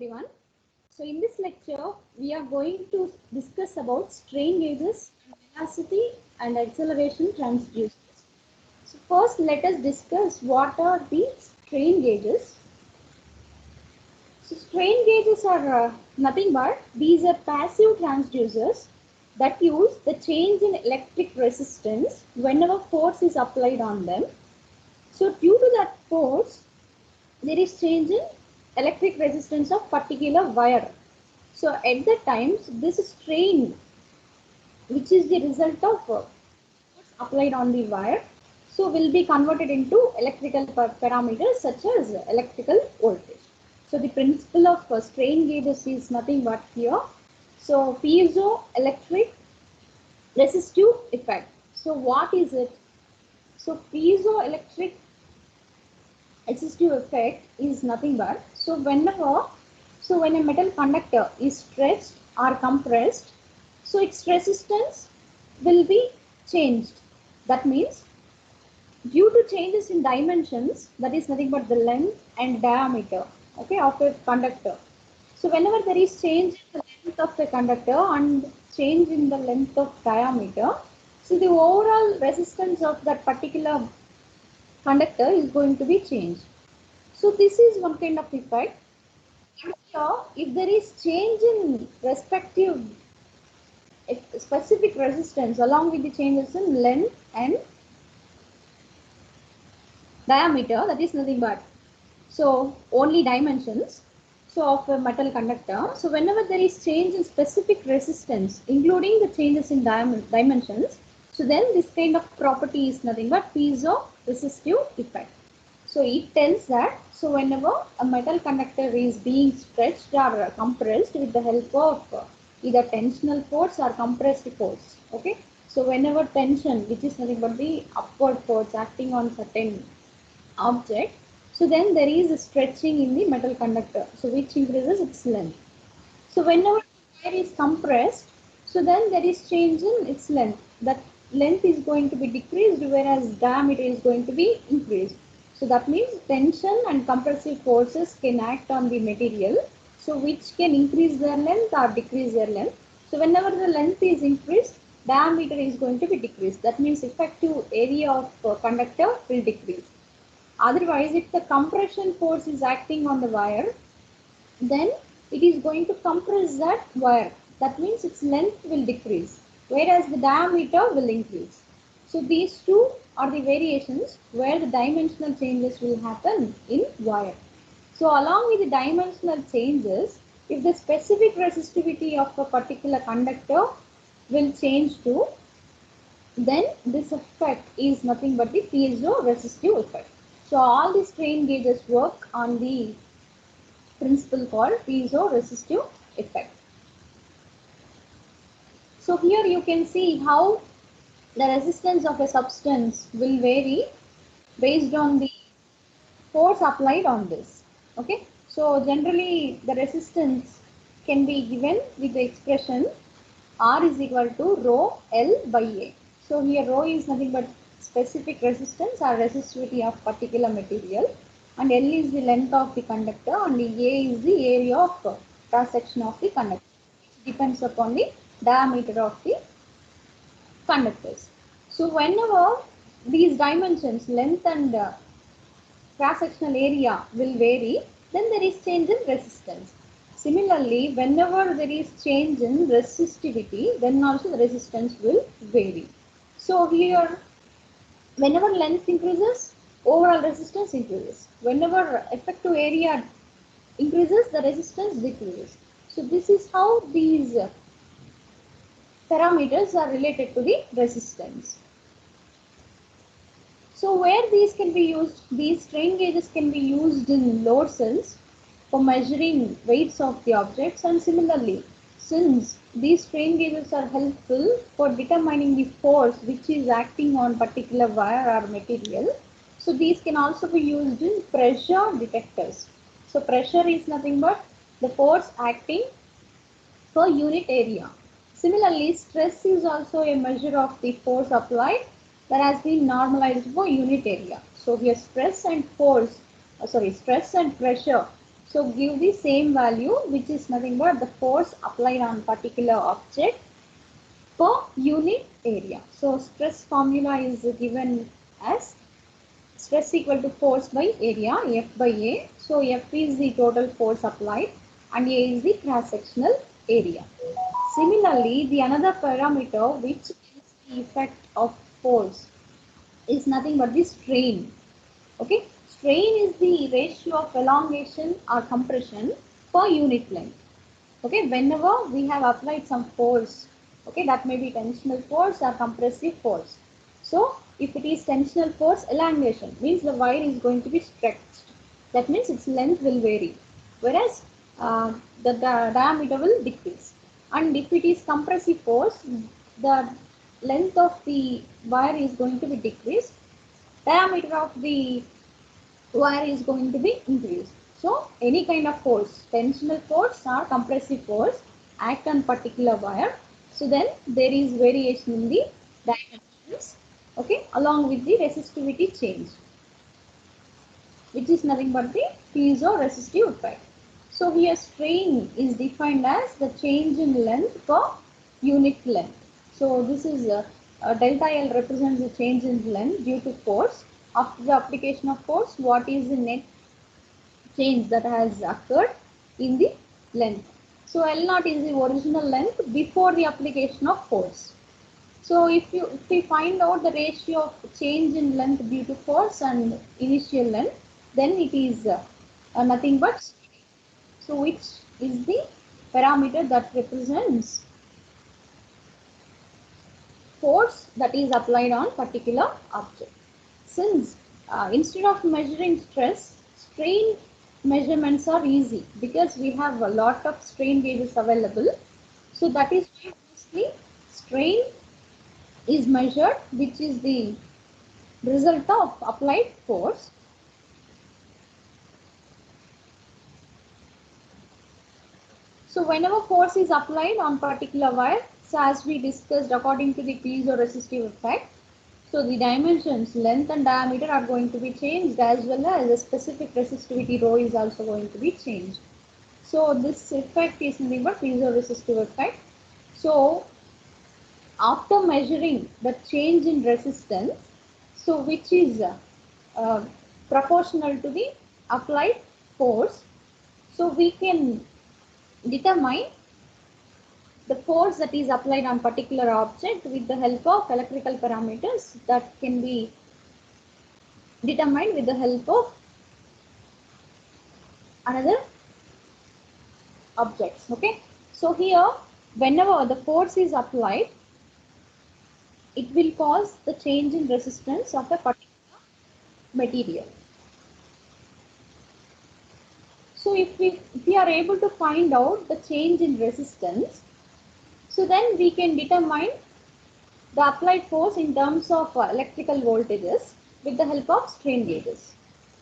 everyone. So in this lecture, we are going to discuss about strain gauges, velocity and acceleration transducers. So first let us discuss what are the strain gauges. So strain gauges are nothing but these are passive transducers that use the change in electric resistance whenever force is applied on them. So due to that force, there is change in electric resistance of particular wire. So at the times, this strain, which is the result of force applied on the wire, so will be converted into electrical parameters such as electrical voltage. So the principle of strain gauges is nothing but here. So piezoelectric resistive effect. So what is it? So piezoelectric resistive effect is nothing but when a metal conductor is stretched or compressed, so its resistance will be changed. That means due to changes in dimensions, that is nothing but the length and diameter, okay, of a conductor. So whenever there is change in the length of the conductor and change in the length of diameter, so the overall resistance of that particular conductor is going to be changed. So this is one kind of effect. So if there is change in respective specific resistance along with the changes in length and diameter, that is nothing but only dimensions of a metal conductor. So whenever there is change in specific resistance, including the changes in dimensions, so then this kind of property is nothing but piezo-resistive effect. So it tells that whenever a metal conductor is being stretched or compressed with the help of either tensional force or compressed force, okay. So whenever tension, which is nothing but the upward force acting on certain object, so then there is a stretching in the metal conductor, so which increases its length. So whenever the wire is compressed, so then there is change in its length. That length is going to be decreased, whereas diameter is going to be increased. So that means tension and compressive forces can act on the material, so which can increase their length or decrease their length. So whenever the length is increased, diameter is going to be decreased. That means effective area of conductor will decrease. Otherwise, if the compression force is acting on the wire, then it is going to compress that wire. That means its length will decrease, whereas the diameter will increase. So these two are the variations where the dimensional changes will happen in wire. So along with the dimensional changes, if the specific resistivity of a particular conductor will change too, then this effect is nothing but the piezo-resistive effect. So all the strain gauges work on the principle called piezo-resistive effect. So here you can see how the resistance of a substance will vary based on the force applied on this. Okay, so generally the resistance can be given with the expression R is equal to rho L by A. So here rho is nothing but specific resistance or resistivity of particular material, and L is the length of the conductor, and A is the area of cross section of the conductor, which depends upon the diameter of the conductors. So whenever these dimensions, length and cross sectional area will vary, then there is change in resistance. Similarly, whenever there is change in resistivity, then also the resistance will vary. So here, whenever length increases, overall resistance increases. Whenever effective area increases, the resistance decreases. So this is how these parameters are related to the resistance. So where these can be used, these strain gauges can be used in load cells for measuring weights of the objects, and similarly, since these strain gauges are helpful for determining the force which is acting on particular wire or material, so these can also be used in pressure detectors. So pressure is nothing but the force acting per unit area. Similarly, stress is also a measure of the force applied that has been normalized for unit area. So here stress and pressure So give the same value, which is nothing but the force applied on particular object per unit area. So stress formula is given as stress equal to force by area, F by A. So F is the total force applied and A is the cross-sectional area. Similarly, the another parameter which is the effect of force is nothing but the strain. Okay, strain is the ratio of elongation or compression per unit length. Okay, whenever we have applied some force, okay, that may be tensional force or compressive force. So if it is tensional force, elongation means the wire is going to be stretched. That means its length will vary, whereas the diameter will decrease. And if it is compressive force, the length of the wire is going to be decreased. Diameter of the wire is going to be increased. So any kind of force, tensional force or compressive force act on particular wire. So then there is variation in the dimensions, okay, along with the resistivity change, which is nothing but the piezo-resistive effect. So here strain is defined as the change in length per unit length. So this is delta L represents the change in length due to force. After the application of force, what is the net change that has occurred in the length? So L naught is the original length before the application of force. So if we find out the ratio of change in length due to force and initial length, then it is nothing but strain. So which is the parameter that represents force that is applied on particular object. Since instead of measuring stress, strain measurements are easy because we have a lot of strain gauges available. So that is why mostly strain is measured, which is the result of applied force. So whenever force is applied on particular wire, so as we discussed according to the piezo-resistive effect, so the dimensions, length and diameter are going to be changed, as well as the specific resistivity rho is also going to be changed. So this effect is nothing but piezo-resistive effect. So after measuring the change in resistance, so which is uh, proportional to the applied force, so we can determine the force that is applied on particular object with the help of electrical parameters that can be determined with the help of another objects. Okay, so here whenever the force is applied, it will cause the change in resistance of a particular material. So if we are able to find out the change in resistance, so then we can determine the applied force in terms of electrical voltages with the help of strain gauges.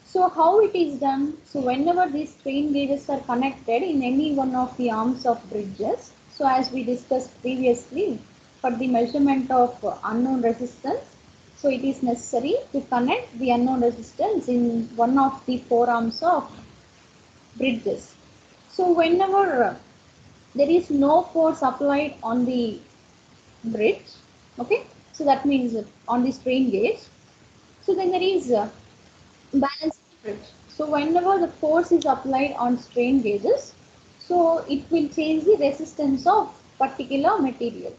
So how it is done? So whenever these strain gauges are connected in any one of the arms of bridges, so as we discussed previously, for the measurement of unknown resistance, so it is necessary to connect the unknown resistance in one of the four arms of bridges. So whenever there is no force applied on the bridge, okay, so that means on the strain gauge, so then there is balance in the bridge. So whenever the force is applied on strain gauges, so it will change the resistance of particular material.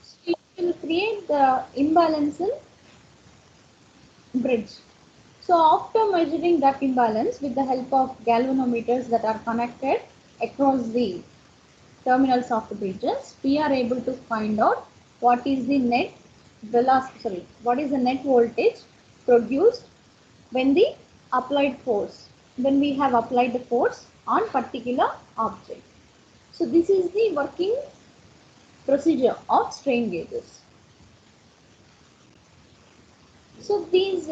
So it will create the imbalance in bridge. So after measuring that imbalance with the help of galvanometers that are connected across the terminals of the bridges, we are able to find out what is the net velocity, what is the net voltage produced when the applied force, when we have applied the force on particular object. So this is the working procedure of strain gauges. So these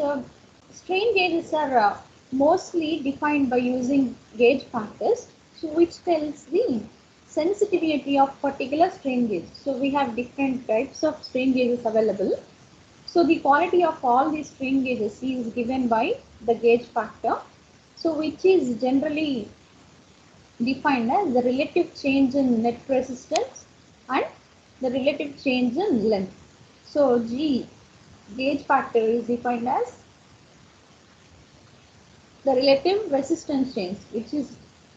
strain gauges are mostly defined by using gauge factors, so which tells the sensitivity of particular strain gauge. So we have different types of strain gauges available. So the quality of all these strain gauges is given by the gauge factor, so which is generally defined as the relative change in net resistance and the relative change in length. So G, gauge factor, is defined as the relative resistance change, which is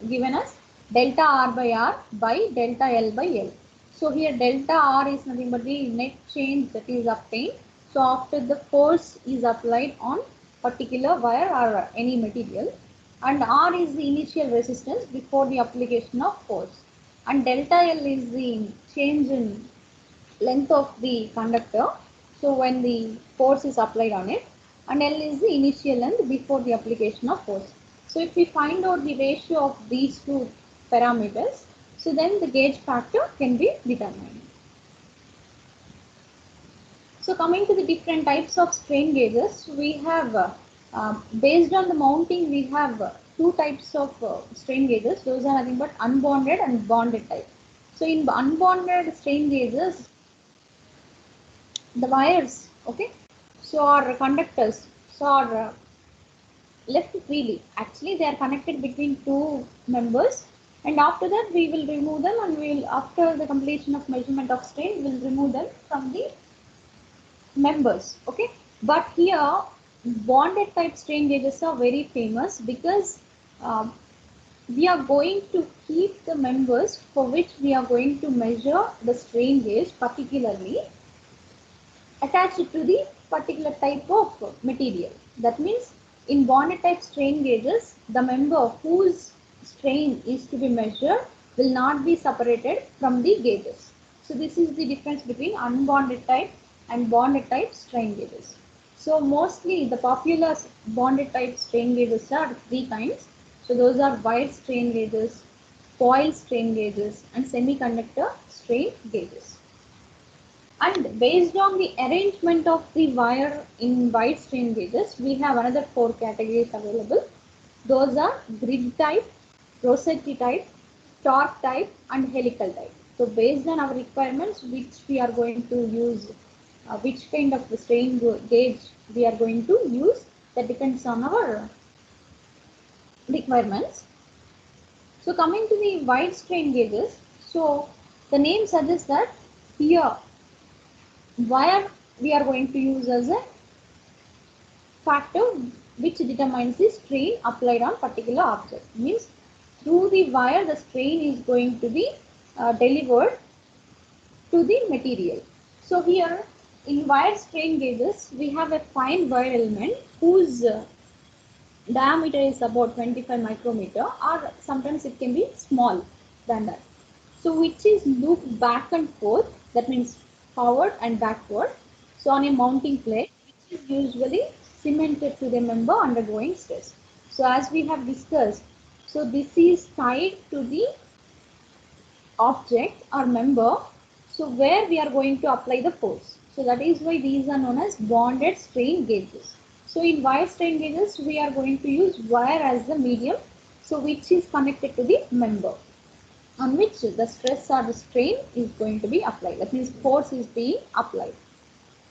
given as delta R by R by delta L by L. So here delta R is nothing but the net change that is obtained. So after the force is applied on particular wire or any material, and R is the initial resistance before the application of force, and delta L is the change in length of the conductor. So when the force is applied on it, and L is the initial length before the application of force. So if we find out the ratio of these two parameters, so then the gauge factor can be determined. So coming to the different types of strain gauges, we have based on the mounting, we have two types of strain gauges. Those are nothing but unbonded and bonded type. So in unbonded strain gauges, the wires, okay, so our conductors, so are left freely. Actually, they are connected between two members, and after that we will remove them, and we will, after the completion of measurement of strain, we will remove them from the members. Okay, but here bonded type strain gauges are very famous because um, we are going to keep the members for which we are going to measure the strain gauge particularly attached to the particular type of material. That means in bonded type strain gauges, the member whose strain is to be measured will not be separated from the gauges. So this is the difference between unbonded type and bonded type strain gauges. So mostly the popular bonded type strain gauges are three kinds. So those are wire strain gauges, foil strain gauges, and semiconductor strain gauges. And based on the arrangement of the wire in wide strain gauges, we have another four categories available. Those are grid type, rosette type, torque type, and helical type. So based on our requirements, which we are going to use, which kind of the strain gauge we are going to use, that depends on our requirements. So coming to the wide strain gauges, so the name suggests that here wire we are going to use as a factor which determines the strain applied on particular object. Means through the wire the strain is going to be delivered to the material. So here in wire strain gauges we have a fine wire element whose diameter is about 25 micrometer, or sometimes it can be small than that. So which is looped back and forth, that means forward and backward. So on a mounting plate, which is usually cemented to the member undergoing stress. So as we have discussed, so this is tied to the object or member, so where we are going to apply the force. So that is why these are known as bonded strain gauges. So in wire strain gauges, we are going to use wire as the medium, so which is connected to the member on which the stress or the strain is going to be applied. That means force is being applied.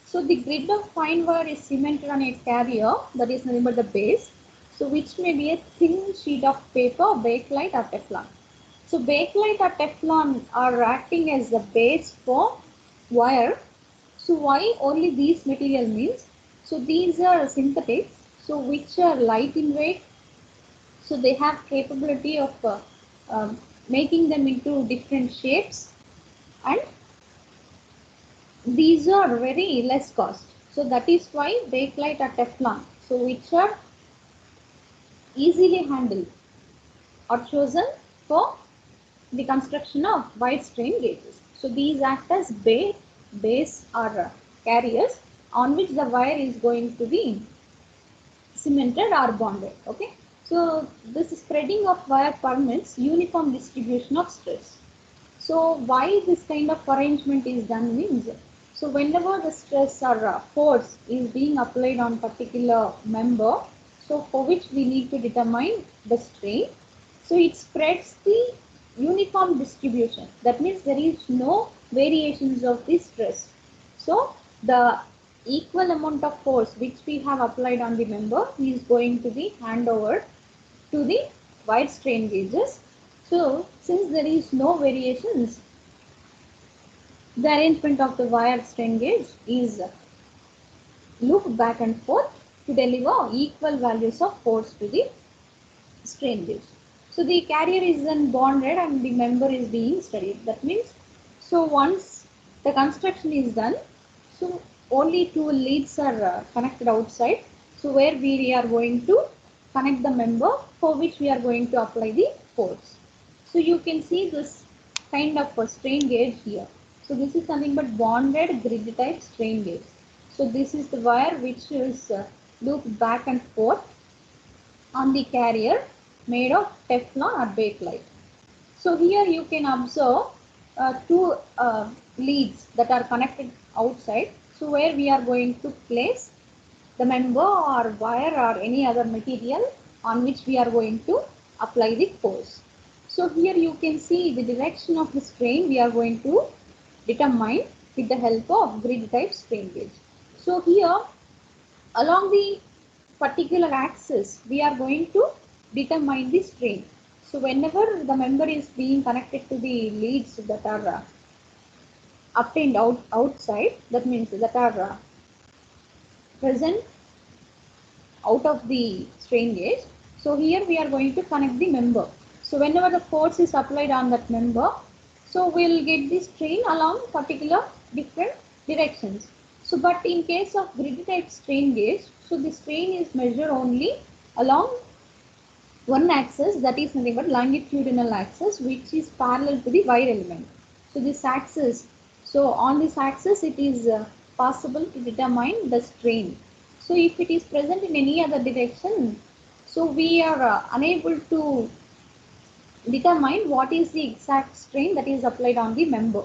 So the grid of fine wire is cemented on a carrier, that is nothing but the base. So which may be a thin sheet of paper, bakelite or Teflon. So bakelite or Teflon are acting as the base for wire. So why only these material means? So these are synthetics, so which are light in weight. So they have capability of um, making them into different shapes, and these are very less cost. So that is why bakelite or Teflon, so which are easily handled, are chosen for the construction of wide strain gauges. So these act as base or carriers on which the wire is going to be cemented or bonded. Okay. So this spreading of wire permits uniform distribution of stress. So why this kind of arrangement is done means, so whenever the stress or force is being applied on particular member, so for which we need to determine the strain, so it spreads the uniform distribution. That means there is no variations of the stress. So the equal amount of force which we have applied on the member is going to be handed over to the wide strain gauges, So since there is no variations, the arrangement of the wire strain gauge is looped back and forth to deliver equal values of force to the strain gauge. So the carrier is then bonded and the member is being studied. That means, so once the construction is done, so only two leads are connected outside. So where we are going to connect the member for which we are going to apply the force. So you can see this kind of a strain gauge here. So this is nothing but bonded grid type strain gauge. So this is the wire which is looped back and forth on the carrier made of Teflon or bakelite. So here you can observe two leads that are connected outside. So where we are going to place the member or wire or any other material on which we are going to apply the force. So here you can see the direction of the strain we are going to determine with the help of grid type strain gauge. So here along the particular axis, we are going to determine the strain. So whenever the member is being connected to the leads that are obtained outside, that means that are present out of the strain gauge. So here we are going to connect the member. So whenever the force is applied on that member, so we'll get the strain along particular different directions. So but in case of grid type strain gauge, so the strain is measured only along one axis, that is nothing but longitudinal axis, which is parallel to the wire element. So this axis, so on this axis it is possible to determine the strain. So if it is present in any other direction, so we are unable to determine what is the exact strain that is applied on the member.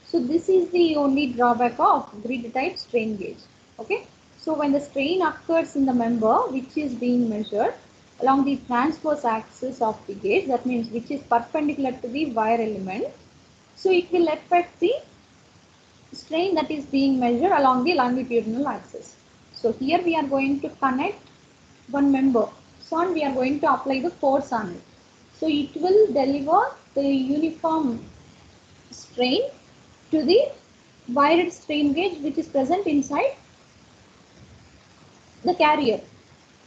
So this is the only drawback of grid type strain gauge. Okay. So when the strain occurs in the member which is being measured along the transverse axis of the gauge, that means which is perpendicular to the wire element, so it will affect the strain that is being measured along the longitudinal axis. So here we are going to connect one member. So we are going to apply the force on it. So it will deliver the uniform strain to the wired strain gauge which is present inside the carrier.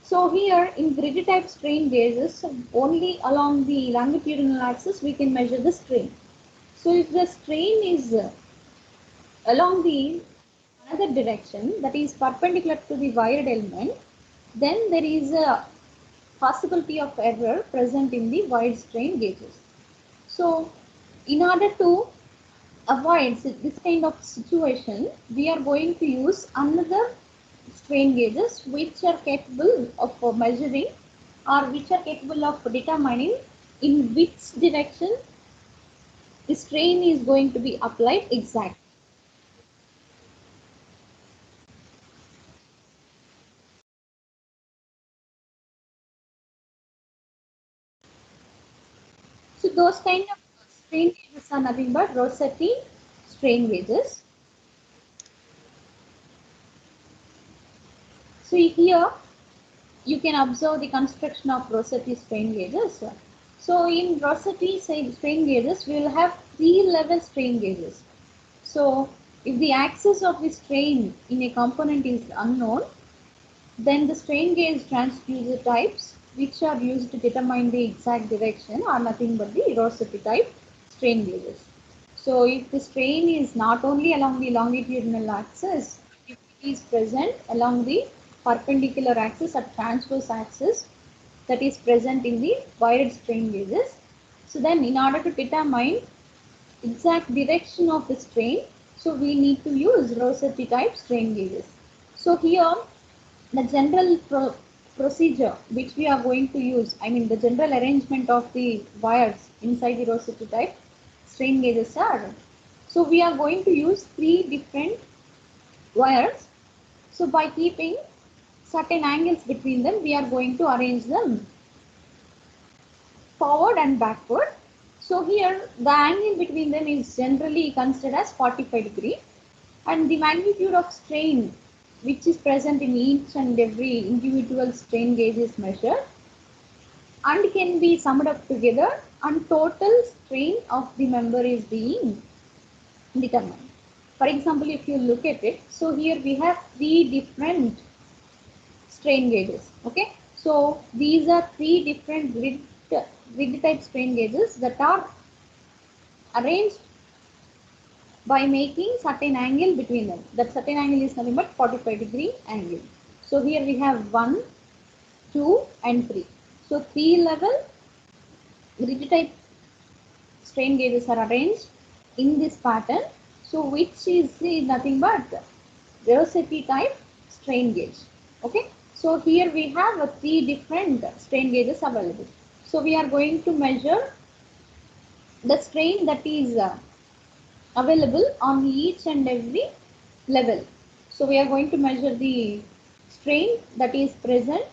So here in grid type strain gauges, only along the longitudinal axis we can measure the strain. So if the strain is along the another direction, that is perpendicular to the wired element, then there is a possibility of error present in the wide strain gauges. So in order to avoid this kind of situation, we are going to use another strain gauges which are capable of measuring or which are capable of determining in which direction the strain is going to be applied exactly. So those kind of strain gauges are nothing but Rossetti strain gauges. So here you can observe the construction of Rossetti strain gauges. So in Rossetti strain gauges, we will have three level strain gauges. So if the axis of the strain in a component is unknown, then the strain gauge transducer types which are used to determine the exact direction are nothing but the Rossetti type strain gauges. So if the strain is not only along the longitudinal axis, if it is present along the perpendicular axis or transverse axis that is present in the wired strain gauges, so then in order to determine exact direction of the strain, so we need to use Rossetti type strain gauges. So here the general procedure which we are going to use, I mean the general arrangement of the wires inside the Rossetti type strain gauges are, so we are going to use three different wires. So by keeping certain angles between them, we are going to arrange them forward and backward. So here the angle between them is generally considered as 45 degree, and the magnitude of strain which is present in each and every individual strain gauge is measured and can be summed up together and total strain of the member is being determined. For example, if you look at it, so here we have three different strain gauges. Okay, so these are three different grid type strain gauges that are arranged by making certain angle between them. That certain angle is nothing but 45-degree angle. So here we have 1, 2 and 3. So 3 level grid type strain gauges are arranged in this pattern. So which is nothing but Rossetti type strain gauge. Okay. So here we have three different strain gauges available. So we are going to measure the strain that is available on each and every level. So we are going to measure the strain that is present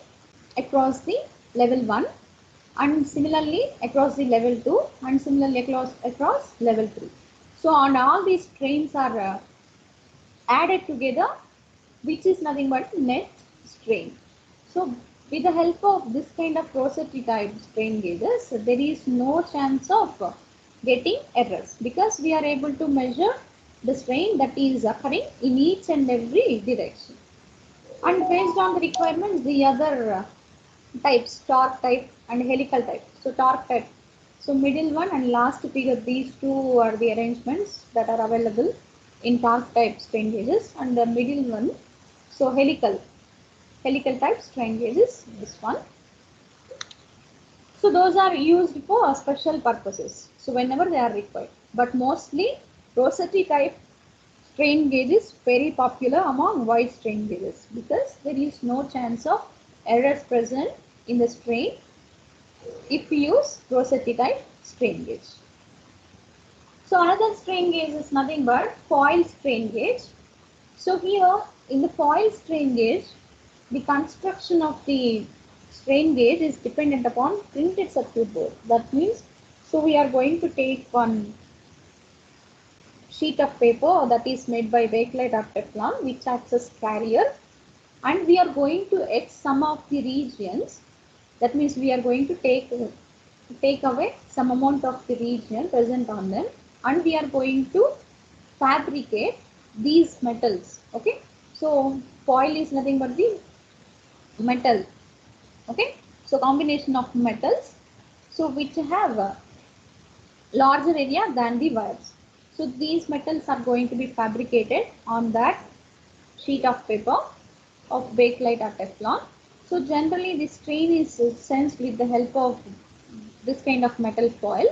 across the level 1 and similarly across the level 2 and similarly across level 3. So on all these strains are added together, which is nothing but net strain. So with the help of this kind of Rossetti type strain gauges, there is no chance of getting errors because we are able to measure the strain that is occurring in each and every direction. And based on the requirements, the other types, torque type and helical type. So torque type. So middle one and last figure, these two are the arrangements that are available in torque type strain gauges, and the middle one, so helical type strain gauges, this one. So those are used for special purposes. So whenever they are required, but mostly Rossetti type strain gauge is very popular among wide strain gauges because there is no chance of errors present in the strain if we use Rossetti type strain gauge. So another strain gauge is nothing but foil strain gauge. So here in the foil strain gauge, the construction of the strain gauge is dependent upon printed circuit board. That means, so we are going to take one sheet of paper that is made by Bakelite or Teflon, which acts as carrier, and we are going to etch some of the regions. That means we are going to take away some amount of the region present on them, and we are going to fabricate these metals. Okay, so foil is nothing but the metal. Okay, so combination of metals, so which have a larger area than the wires. So these metals are going to be fabricated on that sheet of paper of Bakelite or Teflon. So generally this strain is sensed with the help of this kind of metal foil.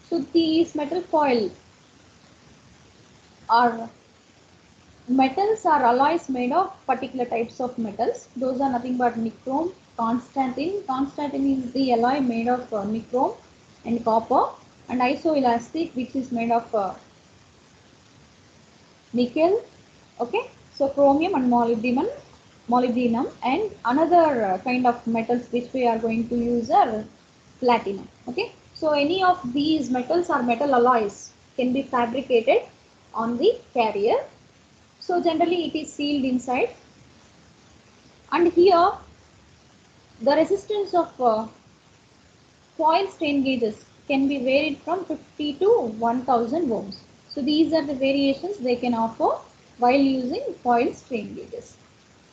So these metal foil are metals are alloys made of particular types of metals. Those are nothing but nichrome, constantin. Constantin is the alloy made of nichrome and copper, and isoelastic, which is made of nickel. Okay, so chromium and molybdenum, and another kind of metals which we are going to use are platinum. Okay, so any of these metals or metal alloys can be fabricated on the carrier. So generally it is sealed inside, and here the resistance of foil strain gauges can be varied from 50 to 1000 ohms. So these are the variations they can offer while using foil strain gauges.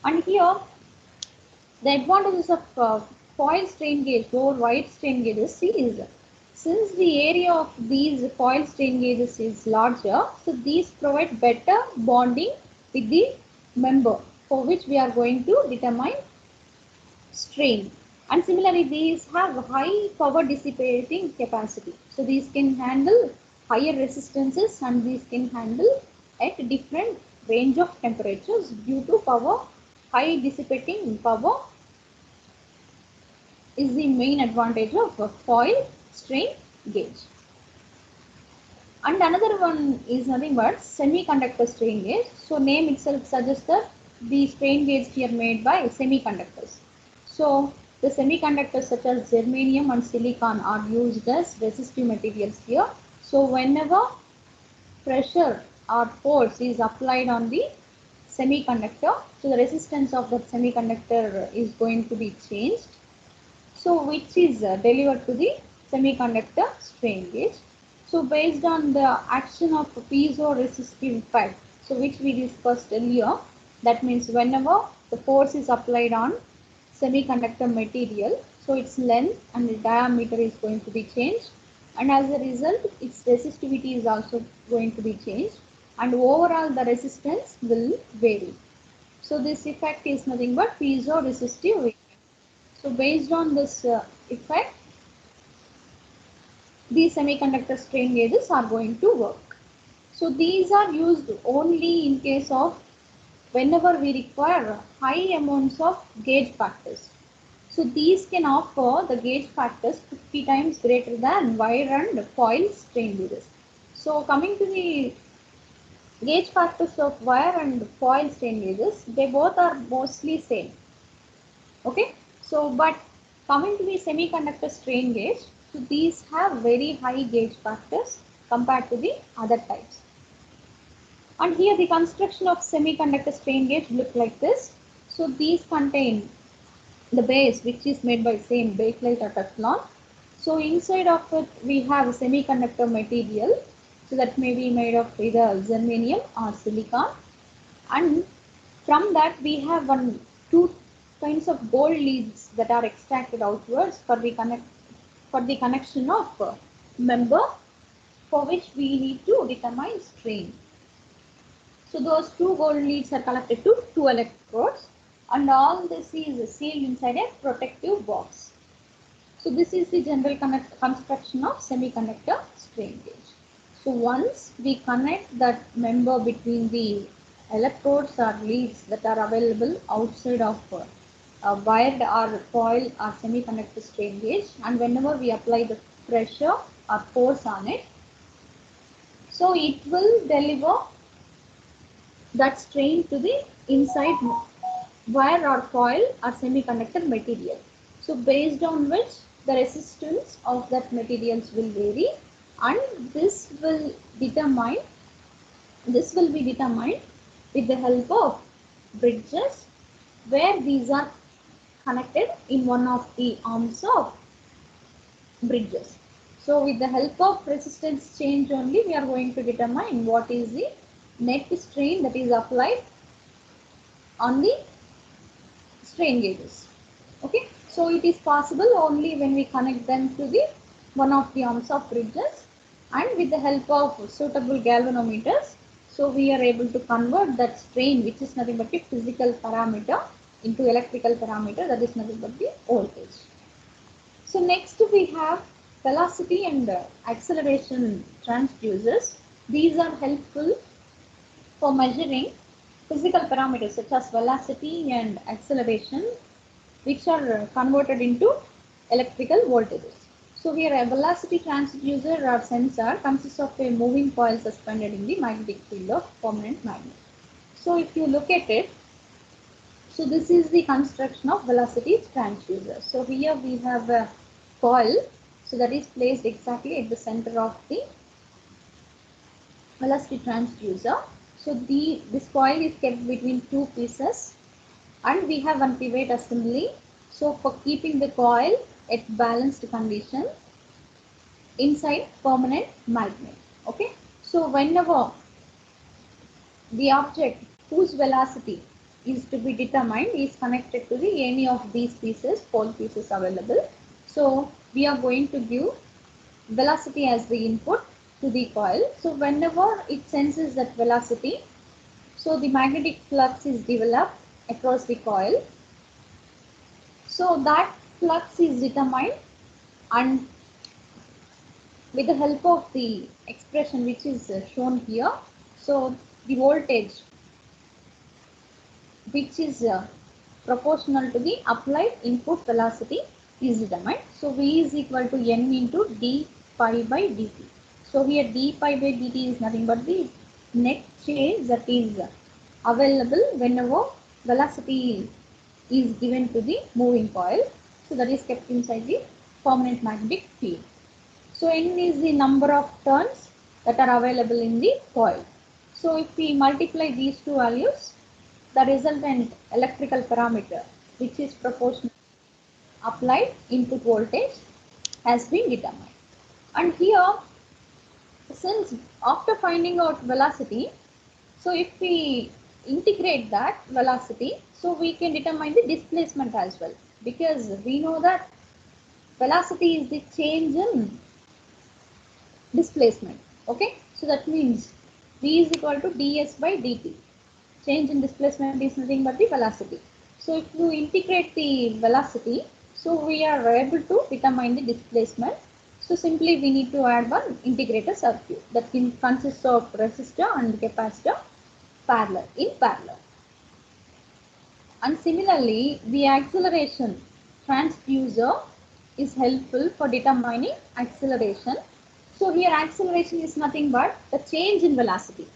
And here the advantages of foil strain gauge over wide strain gauges is, since the area of these foil strain gauges is larger, so these provide better bonding with the member for which we are going to determine strain. And similarly, these have high power dissipating capacity. So these can handle higher resistances, and these can handle at different range of temperatures due to high dissipating power is the main advantage of a foil strain gauge. And another one is nothing but semiconductor strain gauge. So name itself suggests that the strain gauge here made by semiconductors. So the semiconductors such as germanium and silicon are used as resistive materials here. So whenever pressure or force is applied on the semiconductor, so the resistance of that semiconductor is going to be changed. So which is delivered to the semiconductor strain gauge. So based on the action of piezoresistive effect, so which we discussed earlier, that means whenever the force is applied on semiconductor material, so its length and the diameter is going to be changed, and as a result its resistivity is also going to be changed, and overall the resistance will vary. So this effect is nothing but piezoresistive effect. So based on this effect, these semiconductor strain gauges are going to work. So these are used only in case of whenever we require high amounts of gauge factors. So these can offer the gauge factors 50 times greater than wire and foil strain gauges. So coming to the gauge factors of wire and foil strain gauges, they both are mostly same. Okay, so but coming to the semiconductor strain gauge, so these have very high gauge factors compared to the other types. And here the construction of semiconductor strain gauge look like this. So these contain the base, which is made by same bakelite or Teflon. So inside of it we have a semiconductor material, so that may be made of either germanium or silicon, and from that we have two kinds of gold leads that are extracted outwards for the connection of member, for which we need to determine strain. So those two gold leads are connected to two electrodes, and all this is sealed inside a protective box. So this is the general construction of semiconductor strain gauge. So once we connect that member between the electrodes or leads that are available outside of wired or foil or semiconductor strain gauge, and whenever we apply the pressure or force on it, so it will deliver that strain to the inside wire or foil or semiconductor material. So based on which the resistance of that materials will vary, and this will be determined with the help of bridges, where these are connected in one of the arms of bridges. So with the help of resistance change only, we are going to determine what is the net strain that is applied on the strain gauges. Okay, so it is possible only when we connect them to the one of the arms of bridges, and with the help of suitable galvanometers, so we are able to convert that strain, which is nothing but a physical parameter, into electrical parameter, that is nothing but the voltage. So next we have velocity and acceleration transducers. These are helpful for measuring physical parameters such as velocity and acceleration, which are converted into electrical voltages. So here a velocity transducer or sensor consists of a moving coil suspended in the magnetic field of permanent magnet. So if you look at it, so this is the construction of velocity transducer. So here we have a coil, so that is placed exactly at the center of the velocity transducer. So this coil is kept between two pieces, and we have one pivot assembly, so for keeping the coil at balanced condition inside permanent magnet. Okay, so whenever the object whose velocity is to be determined is connected to the any of these pieces, pole pieces available, so we are going to give velocity as the input to the coil. So whenever it senses that velocity, so the magnetic flux is developed across the coil. So that flux is determined, and with the help of the expression which is shown here, so the voltage which is proportional to the applied input velocity is determined. So V is equal to N into d pi by dt. So here d pi by dt is nothing but the net change that is available whenever velocity is given to the moving coil. So that is kept inside the permanent magnetic field. So N is the number of turns that are available in the coil. So if we multiply these two values, the resultant electrical parameter, which is proportional applied input voltage, has been determined. And here, since after finding out velocity, so if we integrate that velocity, so we can determine the displacement as well, because we know that velocity is the change in displacement. Okay, so that means v is equal to ds by dt. Change in displacement is nothing but the velocity. So if you integrate the velocity, so we are able to determine the displacement. So simply we need to add one integrator circuit that consists of resistor and capacitor in parallel. And similarly, the acceleration transducer is helpful for determining acceleration. So here acceleration is nothing but the change in velocity.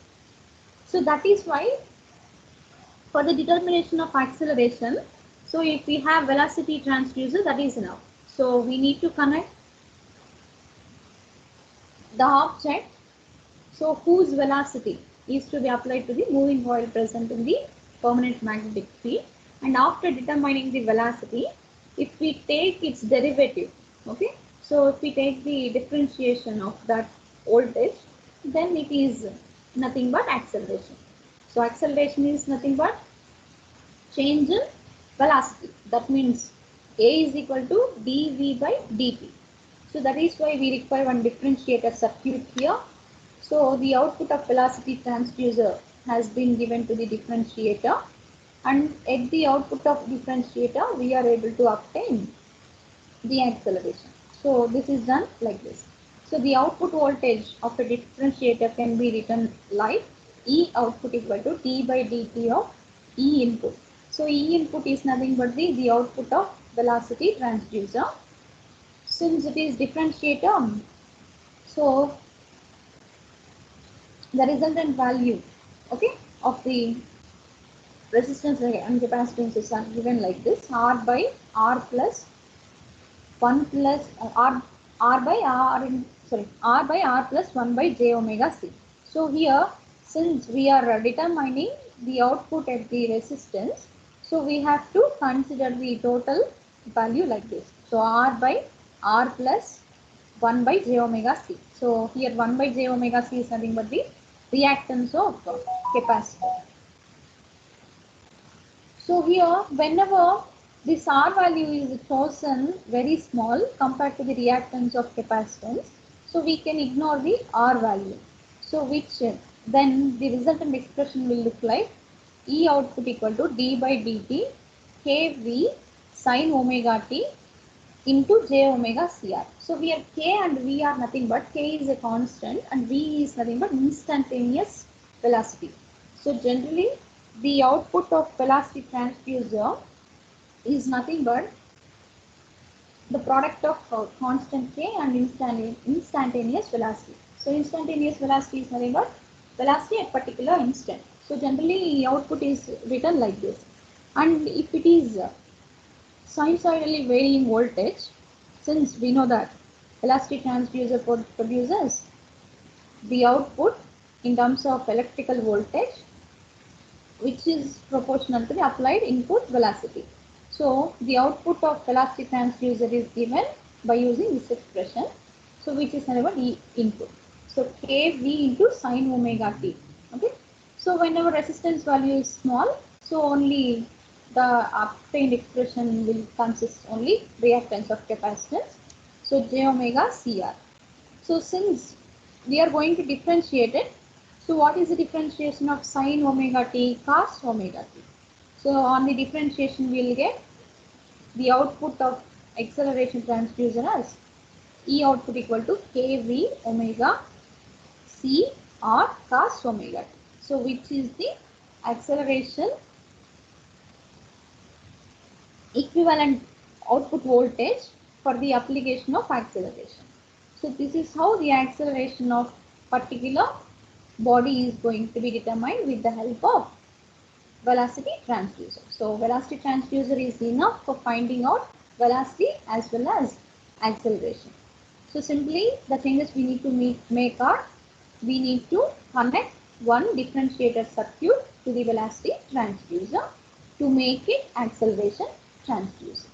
So that is why for the determination of acceleration, so if we have velocity transducer, that is enough. So we need to connect the object, so whose velocity is to be applied to the moving coil present in the permanent magnetic field. And after determining the velocity, if we take its derivative, okay, so if we take the differentiation of that voltage, then it is nothing but acceleration. So acceleration is nothing but change in velocity. That means A is equal to dv by dt. So that is why we require one differentiator circuit here. So the output of velocity transducer has been given to the differentiator, and at the output of differentiator we are able to obtain the acceleration. So this is done like this. So the output voltage of a differentiator can be written like E output equal to d by dt of E input. So E input is nothing but the output of velocity transducer. Since it is differentiator, so the resultant value, okay, of the resistance and capacitances are given like this: R by R plus 1 plus R by R plus 1 by j omega c. So here, since we are determining the output at the resistance, so we have to consider the total value like this. So R by R plus 1 by j omega c. So here 1 by j omega c is nothing but the reactance of capacitor. So here, whenever this R value is chosen very small compared to the reactance of capacitance, so we can ignore the R value. So which then the resultant expression will look like E output equal to d by dt kV sin omega t into j omega cr. So here k and v are nothing but k is a constant and v is nothing but instantaneous velocity. So generally the output of velocity transducer is nothing but the product of constant k and instantaneous velocity. So instantaneous velocity is nothing but velocity at particular instant. So generally output is written like this. And if it is sinusoidally varying voltage, since we know that velocity transducer produces the output in terms of electrical voltage, which is proportional to the applied input velocity. So the output of velocity transducer is given by using this expression, so which is nothing but E input. So kV into sin omega t. Okay. So whenever resistance value is small, so only the obtained expression will consist only reactance of capacitance. So j omega cr. So since we are going to differentiate it, so what is the differentiation of sin omega t cos omega t? So on the differentiation we will get the output of acceleration transducer as E output equal to kV omega c r cos omega t. So which is the acceleration equivalent output voltage for the application of acceleration. So this is how the acceleration of particular body is going to be determined with the help of velocity transducer. So velocity transducer is enough for finding out velocity as well as acceleration. So simply the changes we need to make are, we need to connect one differentiator circuit to the velocity transducer to make it acceleration transducer.